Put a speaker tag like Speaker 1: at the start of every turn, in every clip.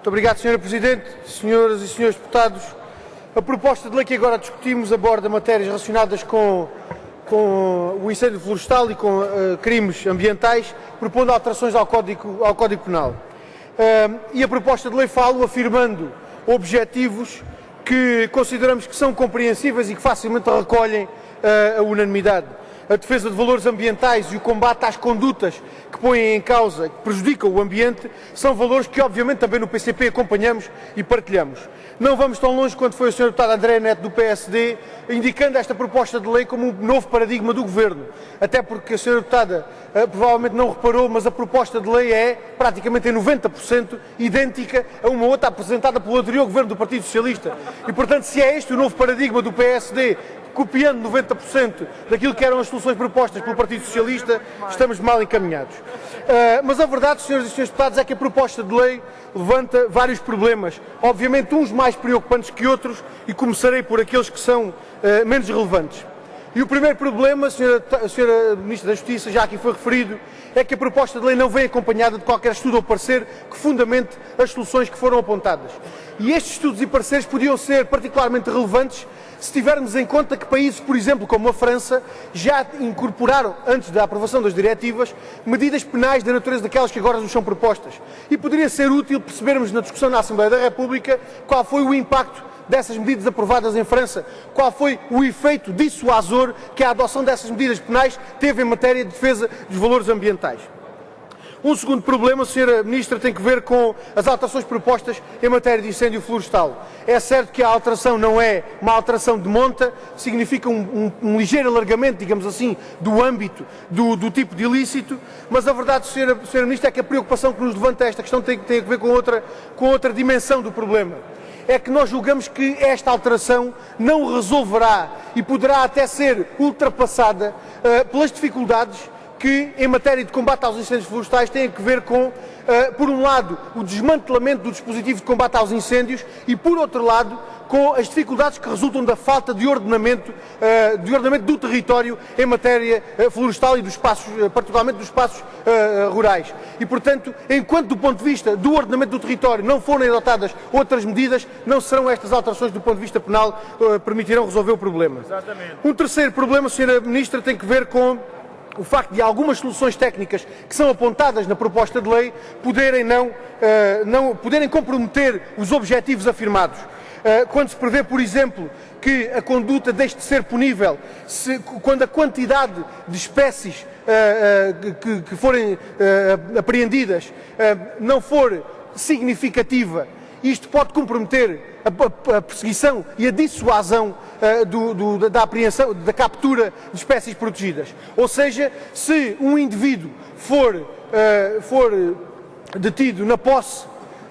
Speaker 1: Muito obrigado, Sra. Presidente, senhoras e senhores deputados. A proposta de lei que agora discutimos aborda matérias relacionadas com o incêndio florestal e com crimes ambientais, propondo alterações ao Código Penal. E a proposta de lei fala afirmando objetivos que consideramos que são compreensíveis e que facilmente recolhem a unanimidade. A defesa de valores ambientais e o combate às condutas que põem em causa, que prejudicam o ambiente, são valores que obviamente também no PCP acompanhamos e partilhamos. Não vamos tão longe quanto foi o Sr. deputado André Neto do PSD, indicando esta proposta de lei como um novo paradigma do Governo. Até porque a Sra. Deputada provavelmente não reparou, mas a proposta de lei é praticamente em 90% idêntica a uma outra apresentada pelo anterior Governo do Partido Socialista. E portanto, se é este o novo paradigma do PSD, copiando 90% daquilo que eram as soluções propostas pelo Partido Socialista, estamos mal encaminhados. Mas a verdade, senhoras e senhores deputados, é que a proposta de lei levanta vários problemas, obviamente uns mais preocupantes que outros, e começarei por aqueles que são menos relevantes. E o primeiro problema, a Sra. Ministra da Justiça, já aqui foi referido, é que a proposta de lei não vem acompanhada de qualquer estudo ou parecer que fundamente as soluções que foram apontadas. E estes estudos e pareceres podiam ser particularmente relevantes se tivermos em conta que países, por exemplo, como a França, já incorporaram, antes da aprovação das diretivas, medidas penais da natureza daquelas que agora nos são propostas. E poderia ser útil percebermos na discussão na Assembleia da República qual foi o impacto dessas medidas aprovadas em França, qual foi o efeito dissuasor que a adoção dessas medidas penais teve em matéria de defesa dos valores ambientais. Um segundo problema, Sra. Ministra, tem que ver com as alterações propostas em matéria de incêndio florestal. É certo que a alteração não é uma alteração de monta, significa um ligeiro alargamento, digamos assim, do âmbito do tipo de ilícito, mas a verdade, Sra. Ministra, é que a preocupação que nos levanta esta questão tem a ver com outra dimensão do problema. É que nós julgamos que esta alteração não resolverá e poderá até ser ultrapassada pelas dificuldades que, em matéria de combate aos incêndios florestais, têm a ver com, por um lado, o desmantelamento do dispositivo de combate aos incêndios e, por outro lado, com as dificuldades que resultam da falta de ordenamento do território em matéria florestal e dos espaços, particularmente dos espaços rurais. E, portanto, enquanto do ponto de vista do ordenamento do território não forem adotadas outras medidas, não serão estas alterações do ponto de vista penal permitirão resolver o problema.
Speaker 2: Exatamente.
Speaker 1: Um terceiro problema, Sra. Ministra, tem que ver com o facto de algumas soluções técnicas que são apontadas na proposta de lei poderem comprometer os objetivos afirmados. Quando se prevê, por exemplo, que a conduta deixe de ser punível quando a quantidade de espécies que forem apreendidas não for significativa, isto pode comprometer a perseguição e a dissuasão da apreensão, da captura de espécies protegidas. Ou seja, se um indivíduo for detido na posse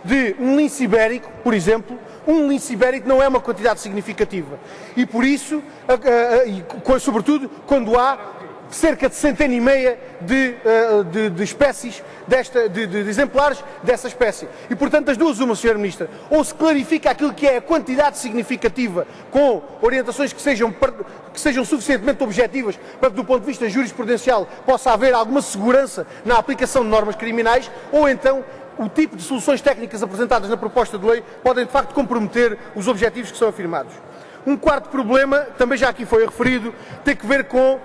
Speaker 1: de um lince ibérico, por exemplo, um lince ibérico não é uma quantidade significativa. E por isso, sobretudo, quando há cerca de 150 de espécies, de exemplares dessa espécie. E, portanto, as duas, uma, Sra. Ministra, ou se clarifica aquilo que é a quantidade significativa com orientações que sejam suficientemente objetivas para que, do ponto de vista jurisprudencial, possa haver alguma segurança na aplicação de normas criminais, ou então o tipo de soluções técnicas apresentadas na proposta de lei podem, de facto, comprometer os objetivos que são afirmados. Um quarto problema, também já aqui foi referido, tem que ver com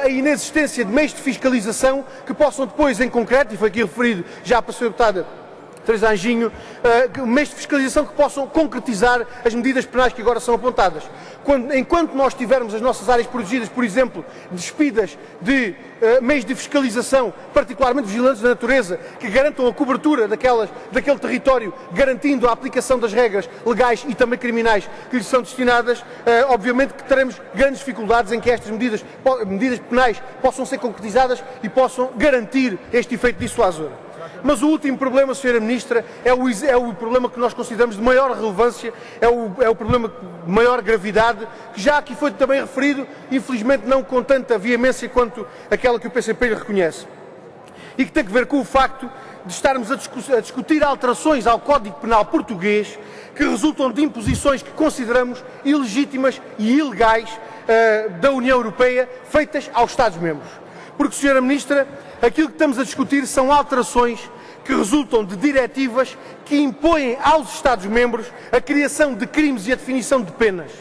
Speaker 1: a inexistência de meios de fiscalização que possam depois, em concreto, e foi aqui referido já para a Sra. Deputada Teresa Anjinho, meios de fiscalização que possam concretizar as medidas penais que agora são apontadas. Enquanto nós tivermos as nossas áreas protegidas, por exemplo, despidas de meios de fiscalização, particularmente vigilantes da natureza, que garantam a cobertura daquele território, garantindo a aplicação das regras legais e também criminais que lhes são destinadas, obviamente que teremos grandes dificuldades em que estas medidas penais possam ser concretizadas e possam garantir este efeito dissuasor. Mas o último problema, Sra. Ministra, é o problema que nós consideramos de maior relevância, é o problema de maior gravidade, que já aqui foi também referido, infelizmente não com tanta veemência quanto aquela que o PCP lhe reconhece. E que tem que ver com o facto de estarmos a discutir alterações ao Código Penal português que resultam de imposições que consideramos ilegítimas e ilegais da União Europeia feitas aos Estados-membros. Porque, Sra. Ministra, aquilo que estamos a discutir são alterações que resultam de diretivas que impõem aos Estados-membros a criação de crimes e a definição de penas.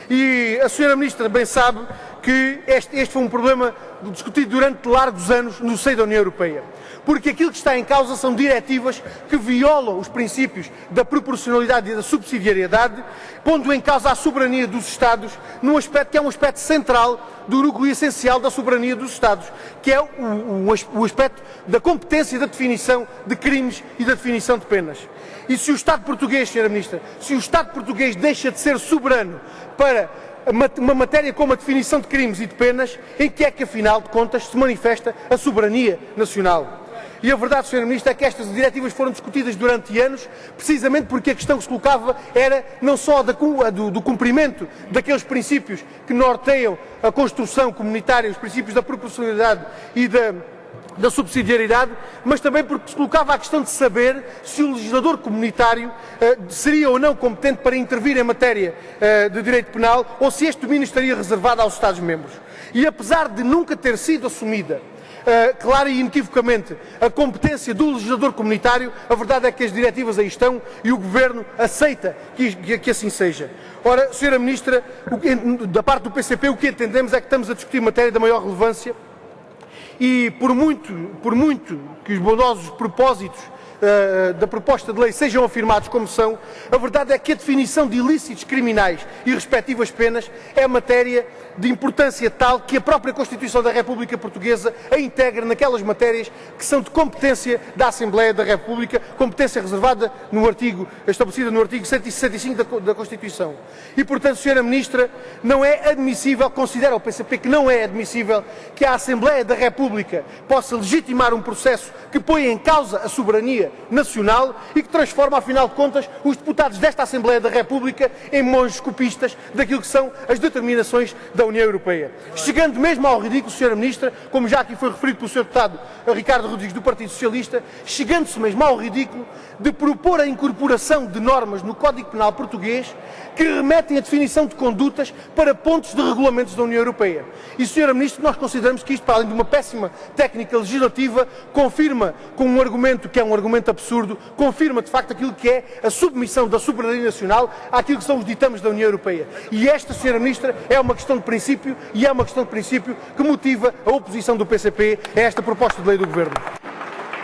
Speaker 1: E a Sra. Ministra bem sabe que este foi um problema discutido durante largos anos no seio da União Europeia. Porque aquilo que está em causa são diretivas que violam os princípios da proporcionalidade e da subsidiariedade, pondo em causa a soberania dos Estados num aspecto que é um aspecto central do núcleo essencial da soberania dos Estados, que é o aspecto da competência da definição de crimes e da definição de penas. E se o Estado português, Sra. Ministra, se o Estado português deixa de ser soberano para uma matéria como a definição de crimes e de penas, em que é que, afinal de contas, se manifesta a soberania nacional? E a verdade, Sra. Ministra, é que estas diretivas foram discutidas durante anos, precisamente porque a questão que se colocava era não só do cumprimento daqueles princípios que norteiam a construção comunitária, os princípios da proporcionalidade e da subsidiariedade, mas também porque se colocava a questão de saber se o legislador comunitário seria ou não competente para intervir em matéria de direito penal ou se este domínio estaria reservado aos Estados-membros. E apesar de nunca ter sido assumida clara e inequivocamente a competência do legislador comunitário, a verdade é que as diretivas aí estão e o Governo aceita que assim seja. Ora, Sra. Ministra, da parte do PCP o que entendemos é que estamos a discutir matéria da maior relevância e por muito que os bondosos propósitos da proposta de lei sejam afirmados como são, a verdade é que a definição de ilícitos criminais e respectivas penas é matéria de importância tal que a própria Constituição da República Portuguesa a integra naquelas matérias que são de competência da Assembleia da República, competência reservada estabelecida no artigo 165 da Constituição. E, portanto, Sra. Ministra, não é admissível, considera o PCP que não é admissível que a Assembleia da República possa legitimar um processo que põe em causa a soberania nacional e que transforma, afinal de contas, os deputados desta Assembleia da República em monges copistas daquilo que são as determinações da União Europeia. Chegando mesmo ao ridículo, Sra. Ministra, como já aqui foi referido pelo Sr. Deputado Ricardo Rodrigues do Partido Socialista, chegando-se mesmo ao ridículo de propor a incorporação de normas no Código Penal português que remetem a definição de condutas para pontos de regulamentos da União Europeia. E, Sra. Ministra, nós consideramos que isto, para além de uma péssima técnica legislativa, confirma com um argumento que é um argumento absurdo, confirma de facto aquilo que é a submissão da soberania nacional àquilo que são os ditames da União Europeia. E esta, Sra. Ministra, é uma questão de princípio e é uma questão de princípio que motiva a oposição do PCP a esta proposta de lei do Governo.